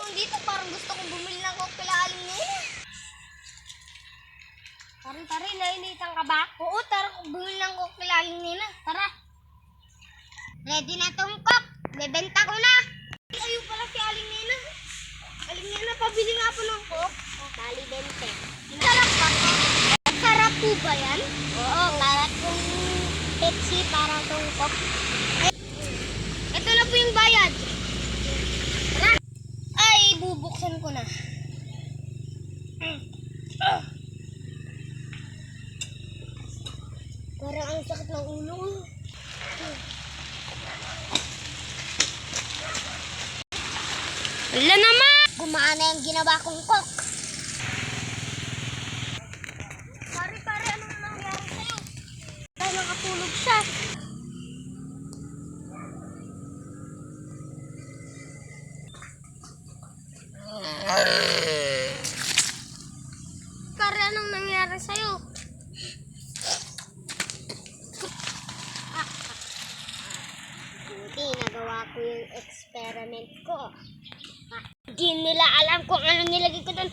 Dito parang gusto kong bumili ng coke kila Aling Nina. Pare, nainitan ka ba? Oo, tara bumili ng coke kila Aling Nina. Tara. Ready na tong coke. Bebenta ko na. Ayun pala si Aling Nina. Aling Nina, pabili nga po ng coke. Bali 20. Sarap ba? Sarap po ba yan? Oo, para kung Pepsi, para tong coke. Ito na po yung bayad. Tara. Ay, bubuksan ko na. Parang ang sakit ng ulo. Wala naman! Gumana yung ginawa kong coke. Pare, anong nangyari sa'yo? Dahil nakatulog siya. Pare, anong nangyari sa'yo? Hindi, nagawa ko yung experiment ko. Hindi nila alam kung ano nilagay ko doon.